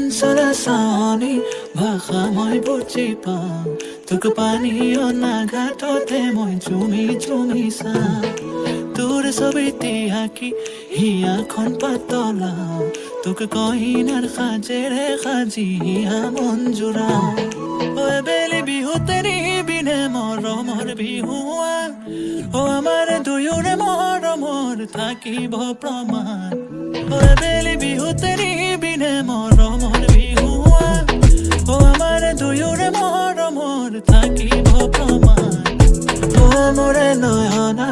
চঞ্চলাচানি ভাষা মই বুজি পাওঁ তোক পানীয় নাঘাটতে মই চুমি চুমি চাওঁ তোৰ ছবিটি আঁকি হিয়াখন পাতলাও তোক কইনাৰ সাজেৰে সাজি হিয়া মন জোৰাও বেলি বিহুতে নিবিনে মৰমৰ বিহুৱা আমাৰ দুয়োৰে মৰমৰ থাকিব প্ৰমাণ বেলি বিহুতে নিবিনে মৰমৰ বিহুৱা আমাৰ দুয়োৰে মৰমৰ থাকিব প্ৰমাণ মোৰে নয়না